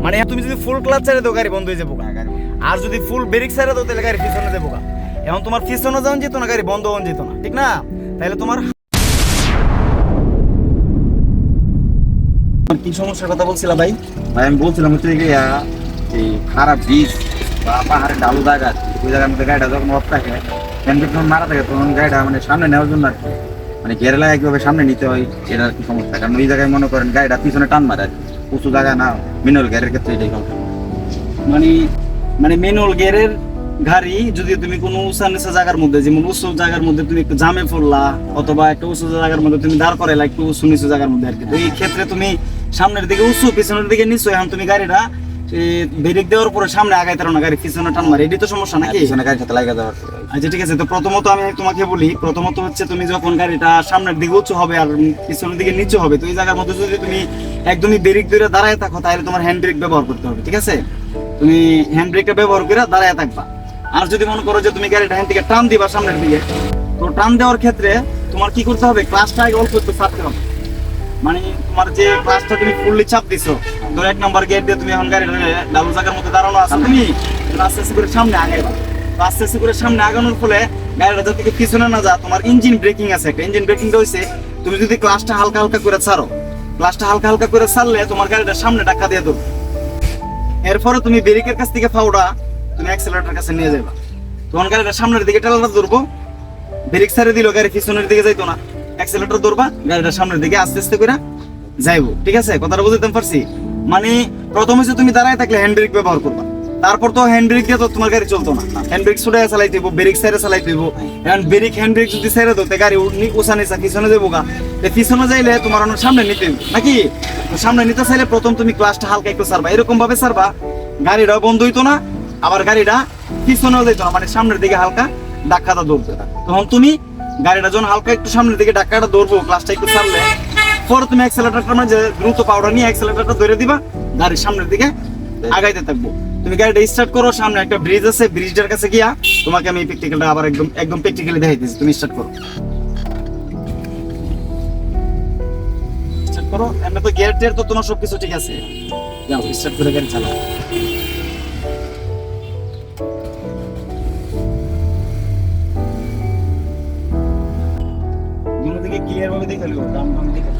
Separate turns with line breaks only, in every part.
মানে তুমি যদি ফুল ক্লাচ ছেড়ে দাও গাড়ি বন্ধ হয়ে যাবো, আর যদি ফুল ব্রেক ছেড়ে দাও তাহলে গাড়ি পিছনে যাবো। এখন তোমার পিছনে যাওয়া যেত না, গাড়ি বন্ধ হওয়া যেত না, ঠিক না? তাহলে তোমার কি সমস্যার কথা বলছিলা ভাই?
ভাই আমি বলছিলাম হচ্ছে কি এই খারাপ বীজ বা পাহাড়ের ঢালু জায়গা, ওই জায়গার মধ্যে গাড়িটা যখন অফ থাকে, হ্যান্ডব্রেক যখন মারা থাকে, তখন গাড়িটা মানে সামনে নেওয়ার জন্য আর কি, মানে ঘেরে লাগা কিভাবে সামনে নিতে হয় সেটা আর কি সমস্যা। কারণ ওই জায়গায় মনে করেন গাড়িটা পিছনে টান মারে আর কি, উঁচু জায়গা না, মিনারেল গিয়ারের ক্ষেত্রে এটাই সমস্যা।
মানে মানে ম্যানুয়াল গিয়ারের গাড়ি যদি তুমি কোনো উঁচা নিচা জায়গার মধ্যে, যেমন উঁচু জায়গার মধ্যে তুমি একটু জামে পড়লা, অথবা একটা উঁচু জায়গার মধ্যে তুমি দাঁড় করাইলা একটু উঁচু নিচু জায়গার মধ্যে আর কি, তো এই ক্ষেত্রে তুমি সামনের দিকে উঁচু পিছনের দিকে নিচু, এখন তুমি গাড়িটা ব্রেক দেওয়ার পরে সামনে আগাইতে পারো না, গাড়ি পিছনে টান মারে, এটি তো সমস্যা নাকি?
পিছনে গাড়ির সাথে লাগা যাওয়ার।
আচ্ছা ঠিক আছে, তো প্রথমত আমি তোমাকে বলি, প্রথমত হচ্ছে তুমি যখন গাড়িটা সামনের দিকে উঁচু হবে আর পিছনের দিকে নিচু হবে, তো এই জায়গার মধ্যে যদি তুমি একদমই ব্রেক ধরে দাঁড়ায় থাকো, তাহলে তোমার হ্যান্ড ব্রেক ব্যবহার করতে হবে, ঠিক আছে? তুমি হ্যান্ড ব্রেকটা ব্যবহার করে দাঁড়ায় থাকবা। আর যদি মনে করো যে তুমি গাড়িটা হ্যান্ড থেকে টান দিবা সামনের দিকে, তো টান দেওয়ার ক্ষেত্রে তোমার কি করতে হবে, ক্লাচটা আগে অল্প একটু ছাড়তে হবে। মানে তোমার যে ক্লাচটা তুমি ফুললি চাপ দিছো, ধরো 1 নম্বর গিয়ার দিয়ে তুমি এখন গাড়িটা ডাবল জায়গার মধ্যে দাঁড়ানো আছো, তুমি আস্তে আস্তে করে সামনে আগাইবা। আস্তে আস্তে করে সামনে আগানোর ফলে গাড়িটা যাতে পিছনে না যা, তোমার ইঞ্জিন ব্রেকিং আছে একটা, ইঞ্জিন ব্রেকিংটা হইছে তুমি যদি ক্লাচটা হালকা হালকা করে ছাড়ো, ক্লাচটা হালকা হালকা করে ছাড়লে তোমার গাড়িটা সামনে ধাক্কা দিয়ে দেবে। এরপরে তুমি ব্রেকের কাছ থেকে ফাউডা তুমি অ্যাক্সেলারেটর কাছে নিয়ে যাবা, তোমার গাড়িটা সামনের দিকে ঠেলাটা ধরবো, ব্রেক ছেড়ে দিল গাড়ি পিছনের দিকে যাইতো না, অ্যাক্সেলারেটর ধরবা, গাড়িটা সামনের দিকে আস্তে আস্তে করে যাইবো, ঠিক আছে? কথাটা বুঝতে পারছি? মানে প্রথমে যে তুমি দাঁড়ায় থাকলে হ্যান্ড ব্রেক ব্যবহার করবা, তারপর তো হ্যান্ড ব্রেক দিয়ে তো তোমার গাড়ি চলতো না, হ্যান্ড ব্রেক ছুটে চালাইতে হইব, ব্রেক সাইডে চালাইতে হইব। এখন ব্রেক হ্যান্ড ব্রেক যদি ছেড়ে দাও, গাড়ি উঁচা নিচা পিছনে যাবো গা, পিছনে যাইলে তোমার অনেক সামনে নিতে হইব নাকি? সামনে নিতে চাইলে প্রথম তুমি ক্লাচটা হালকা একটু ছাড়বা, এরকম ভাবে ছাড়বা গাড়িটাও বন্ধ হইতো না, আবার গাড়িটা পিছনেও যাইতো না, মানে সামনের দিকে হালকা ধাক্কাটা ধরতো। তখন তুমি গাড়িটা যখন হালকা একটু সামনের দিকে ধাক্কাটা ধরবো, ক্লাচটা একটু ছাড়লে পরে তুমি অ্যাক্সেলারেটরটা মানে দ্রুত পাউডার নিয়ে অ্যাক্সেলারেটরটা ধরে দিবা, গাড়ির সামনের দিকে আগাইতে থাকবো। তুমি গাড়িটা স্টার্ট করো, সামনে একটা ব্রিজ আছে, ব্রিজটার কাছে গিয়া তোমাকে আমি প্র্যাকটিক্যালটা আবার একদম প্র্যাকটিক্যালি দেখাইতেছি, তুমি স্টার্ট করো। স্টার্ট করো, এমনি তো গিয়ার টিয়ার তো তোমার সবকিছু ঠিক আছে, যাও স্টার্ট করে গাড়ি চালাও। দুটো দিকে ক্লিয়ার ভাবে দেখে নিও, ডান বাম দেখে।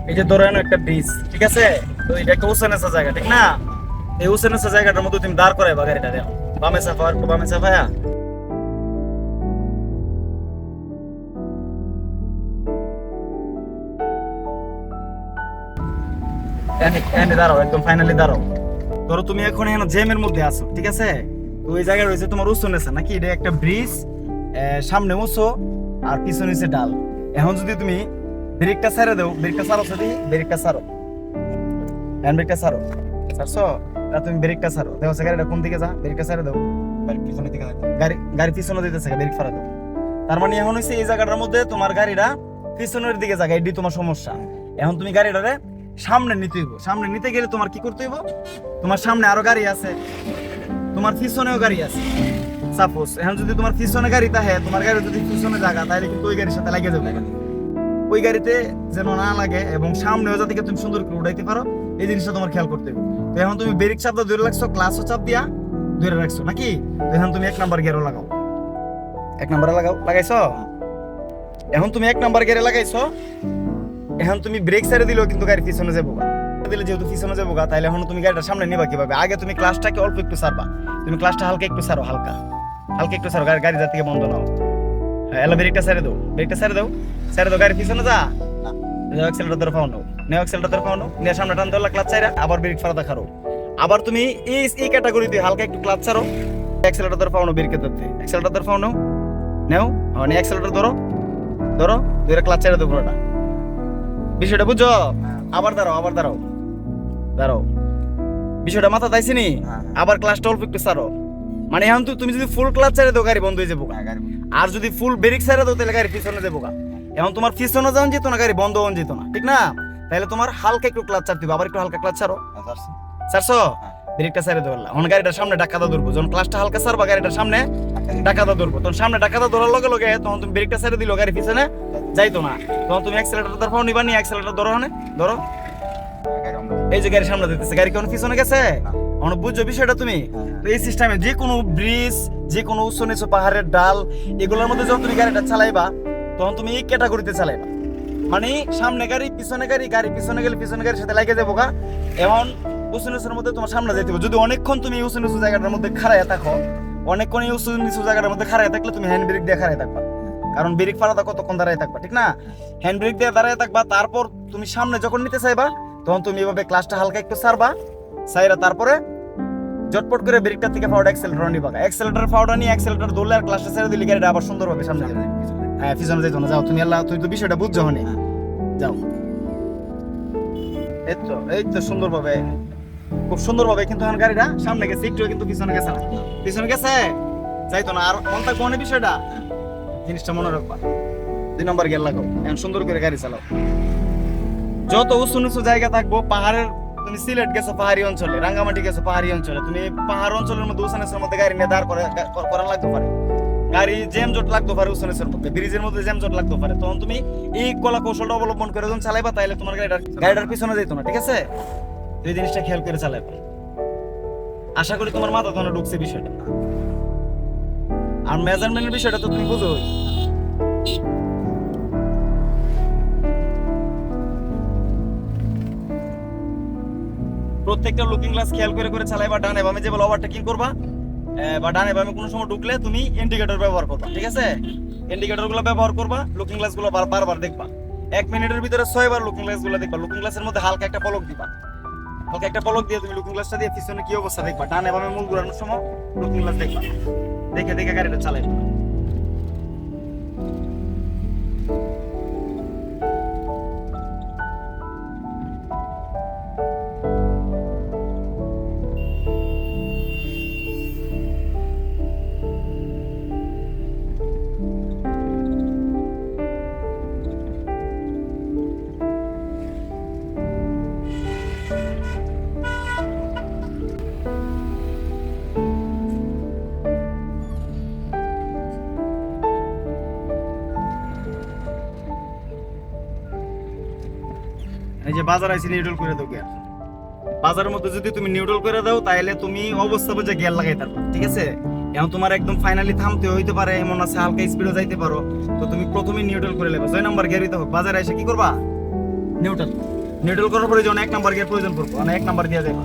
এই যে ধরে একটা ব্রিজ, ঠিক আছে? তো এটা একটা উঁচু জায়গা, ঠিক না? এই উঁচু জায়গাটার মধ্যে তুমি দাঁড় করাইবা গাড়িটা, দেখো বামে চাপা আর বামে চাপায়া এনে দাঁড়াও, একদম ফাইনালি দাঁড়াও। ধরো তুমি এখন এখানে জ্যামের মধ্যে আছো, ঠিক আছে? তো ওই জায়গায় রয়েছে তোমার উঁচু নেছে নাকি, এটা একটা ব্রিজ, সামনে উঁচু আর পিছনে নিচে ডাল। এখন যদি তুমি ব্রেকটা ছেড়ে দাও, ব্রেকটা ছাড়ো, যদি ব্রেকটা ছাড়ো, হ্যান্ড ব্রেকটা ছাড়ো, ছাড়ছো? তুমি ব্রেকটা ছাড়ো, দেখো গাড়িটা কোন দিকে যা, ব্রেকটা ছেড়ে দাও,
পিছনের দিকে থাকবে।
গাড়ি পিছনে দিতেছে, ব্রেক ফাড়া দাও। তার মানে এখন হচ্ছে এই জায়গাটার মধ্যে তোমার গাড়িটা পিছনের দিকে জায়গা, এটি তোমার সমস্যা। এখন তুমি গাড়িটারে সামনে নিতে হইব। সামনে নিতে গেলে তোমার কি করতে হইব? তোমার সামনে আরো গাড়ি আছে, তোমার পিছনেও গাড়ি আছে। সাপোজ এখন যদি তোমার পিছনে গাড়ি থাকে, তোমার গাড়ি যদি পিছনে জায়গা, তাহলে কিন্তু ওই গাড়ির সাথে লাগিয়ে যাবে। ওই গাড়িতে যেন না লাগে এবং সামনেও যাতে তুমি সুন্দর করে উঠাইতে পারো, এই জিনিসটা তোমার খেয়াল করতে হবে। তো এখন তুমি ব্রেক চাপটা ধরে রাখছো, ক্লাসও চাপ দিয়া ধরে রাখছো নাকি? তো এখন তুমি 1 নাম্বার গিয়ারও লাগাও, 1 নাম্বারে লাগাও, লাগাইছো? এখন তুমি 1 নাম্বার গিয়ারে লাগাইছো। এখন তুমি ব্রেক ছেড়ে দিলেও কিন্তু গাড়ি পিছনে যাবো গা, দিলে যেহেতু পিছনে যাবো গা, তাহলে এখন তুমি গাড়িটা সামনে নিবা কিভাবে? আগে তুমি ক্লাসটাকে অল্প একটু ছাড়বা, তুমি ক্লাসটা হালকা একটু ছাড়ো, হালকা হালকা একটু ছাড়ো, গাড়ি যার থেকে বন্ধ নাও। হ্যাঁ, এলা ব্রেকটা ছেড়ে দাও, ব্রেকটা ছেড়ে দাও, ছেড়ে দাও, গাড়ি পিছনে যা, অ্যাক্সেলেটর ধরে পাও নাও, নেও অ্যাক্সেলেটর ধরে পাও নাও, নিয়ে সামনে টান ধরলা, ক্লাচ ছাইরা আবার ব্রেক ফাড়া খারো। আবার তুমি এই ক্যাটাগরিতে হালকা একটু ক্লাচ ছাড়ো, অ্যাক্সেলেটর ধরে পাও নাও, ব্রেকের ধরতে অ্যাক্সেলেটর ধরে পাও নাও, নেও, মানে অ্যাক্সেলেটর ধরো, ধরো, ধরে ক্লাচ ছাইরা দাও পুরোটা। বিষয়টা বুঝছো? আবার দাঁড়াও, আবার দাঁড়াও, দাঁড়াও, বিষয়টা মাথা তাইছে নি? আবার ক্লাসটা অল্প একটু ছাড়ো। মানে এখন তুমি যদি ফুল ক্লাচ ছেড়ে দাও, গাড়ি বন্ধ হয়ে যাবো। আর যদি ফুল ব্রেক ছেড়ে দাও, তাহলে গাড়ি পিছনে যাবো। এখন তোমার পিছনে যাওয়া যেত না, গাড়ি বন্ধ হওয়া যেত না, ঠিক না? তাহলে তোমার হালকা একটু ক্লাচ ছাড়তে হবে, আবার একটু হালকা ক্লাচ ছাড়ো, ছাড়ছো? ব্রেকটা ছেড়ে দেবো। এখন গাড়িটার সামনে ডাক্কাটা ধরবো, যখন ক্লাসটা হালকা ছাড়বা, গাড়িটার সামনে ডাক্কাটা ধরবো, তখন সামনে ডাক্কাটা ধরার লগে লগে তখন তুমি ব্রেকটা ছেড়ে দিলো, গাড়ি পিছনে যাইতো না। তখন তুমি অ্যাক্সেলেটর ধরো, নিবা নি, অ্যাক্সেলেটর ধরো, ধরো, এই যে গাড়ি সামনে দিতেছে, গাড়ি কেন পিছনে গেছে? এখন বুঝছো বিষয়টা তুমি? তো এই সিস্টেমে যে কোনো ব্রিজ, যে কোনো উঁচু নিচু পাহাড়ের ডাল, এগুলোর মধ্যে যখন তুমি গাড়িটা চালাইবা, তখন তুমি এই ক্যাটাগরিতে চালাইবা। মানে সামনে গাড়ি, পিছনে গাড়ি, গাড়ি পিছনে গেলে পিছনে গাড়ির সাথে লাগিয়ে যাবো গা। এমন উঁচু নিচুর মধ্যে তোমার সামনে যেতে হবে। যদি অনেকক্ষণ তুমি উঁচু নিচু জায়গাটার মধ্যে খাড়াইয়া থাকো, অনেকক্ষণ এই উঁচু নিচু জায়গাটার মধ্যে খাড়াইয়া থাকলে তুমি হ্যান্ড ব্রেক দিয়ে খাড়াই থাকবা, কারণ ব্রেক ফাড়াটা কতক্ষণ দাঁড়ায় থাকবা, ঠিক না? হ্যান্ড ব্রেক দিয়ে দাঁড়ায় থাকবা। তারপর তুমি সামনে যখন নিতে চাইবা, তখন তুমি এভাবে ক্লাসটা হালকা একটু ছাড়বা, ছাইরা তারপরে জটপট করে ব্রেকটা থেকে পাউডার অ্যাক্সেলেটর নিবা। অ্যাক্সেলেটর পাউডার নিয়ে অ্যাক্সেলেটর ধরলে আর ক্লাসটা ছেড়ে দিলে গাড়িটা আবার সুন্দরভাবে সামনে যাবে। হ্যাঁ, পিছনে যাইতো না। যাও তুমি, আল্লাহ, তুমি তো বিষয়টা বুঝছো হনে, যাও। এই তো সুন্দরভাবে, খুব সুন্দরভাবে কিন্তু এখন গাড়িটা সামনে গেছে, একটু কিন্তু পিছনে গেছে না, পিছনে গেছে যাইতো না। আর মন থাকবো না বিষয়টা, জিনিসটা মনে রাখবা। 2 নম্বর গিয়ার লাগাও, এখন সুন্দর করে গাড়ি চালাও। যত উঁচু নিচু জায়গা থাকবো, পাহাড়ের, তুমি সিলেট গেছো পাহাড়ি অঞ্চলে, রাঙ্গামাটি গেছো পাহাড়ি অঞ্চলে, তুমি পাহাড় অঞ্চলের মধ্যে উঁচু নিচুর মধ্যে গাড়ি নিয়ে দাঁড় করা লাগতে পারে, গাড়ি জ্যাম জট লাগতে পারে, উঁচু নিচুর মধ্যে ব্রিজের মধ্যে জ্যাম জট লাগতে পারে। তখন তুমি এই কলা কৌশলটা অবলম্বন করে যখন চালাইবা, তাহলে তোমার গাড়িটার পিছনে যেত না, ঠিক আছে? এই জিনিসটা খেয়াল করে চালাইবা। আশা করি তোমার মাথা তখন ঢুকছে বিষয়টা। আর মেজারমেন্টের বিষয়টা তো তুমি বুঝো। প্রত্যেকটা লুকিং গ্লাস খেয়াল করে করে চালাইবা। ডানে বামে যে বলে ওভারটেকিং করবা, বা ডানে বামে কোনো সময় ঢুকলে তুমি ইন্ডিকেটর ব্যবহার করবা, ঠিক আছে? ইন্ডিকেটর গুলো ব্যবহার করবা, লুকিং গ্লাস গুলো বারবার দেখবা। 1 মিনিটের ভিতরে 6 বার লুকিং গ্লাস গুলো দেখবা। লুকিং গ্লাসের মধ্যে হালকা একটা পলক দিবা, হালকা একটা পলক দিয়ে তুমি লুকিং গ্লাসটা দিয়ে পিছনে কি অবস্থা দেখবা। ডানে বামে মূল ঘোরানোর সময় লুকিং গ্লাস দেখবা, দেখে দেখে গাড়িটা চালাইবা। এই যে বাজার আইছে, নিউট্রাল করে দাও গিয়ার। বাজারের মধ্যে যদি তুমি নিউট্রাল করে দাও, তাহলে তুমি অবস্থা বুঝে গিয়ার লাগাই পারবা, ঠিক আছে? এখন তোমার একদম ফাইনালি থামতে হইতে পারে, এমন আছে হালকা স্পিডে যাইতে পারো, তো তুমি প্রথমে নিউট্রাল করে নেবে। 6 নম্বর গিয়ার দিতে হোক। বাজারে এসে কি করবা? নিউট্রাল। নিউট্রাল করার পরে যখন 1 নাম্বার গিয়ার প্রয়োজন পড়বে, মানে 1 নাম্বার দিয়ে যাবে।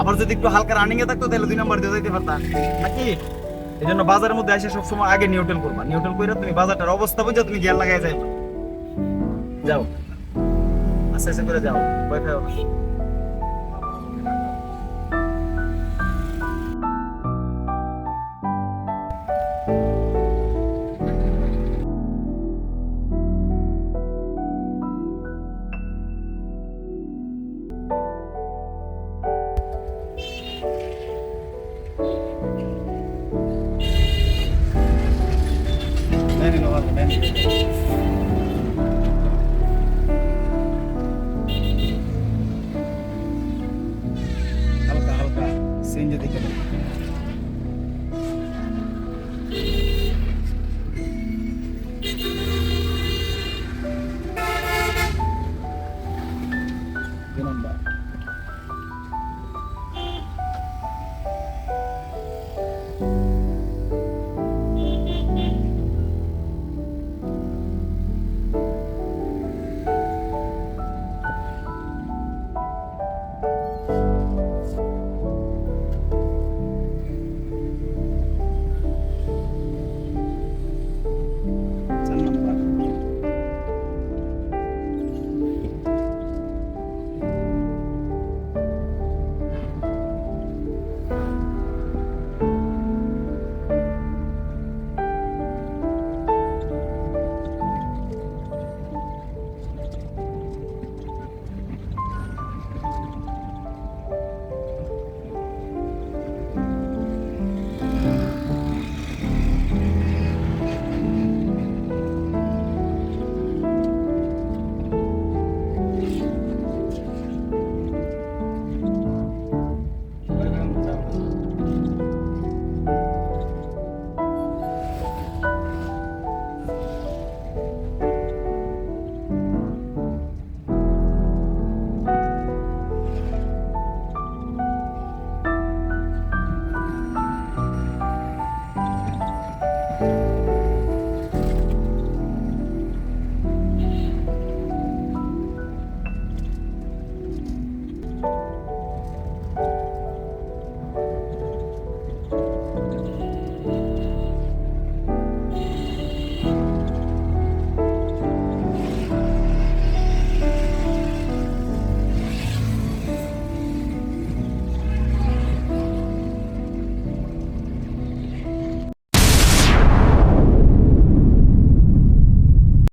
আবার যদি একটু হালকা রানিং এ থাকতো তাহলে 2 নাম্বার দিয়ে যাইতে পারতা নাকি? এই জন্য বাজারের মধ্যে এসে সবসময় আগে নিউট্রাল করবা। নিউট্রাল করে তুমি বাজারটার অবস্থা বুঝে তুমি গিয়ার লাগাই যাও। যাও আস্তে আস্তে করে যাও, ভয় খাও না।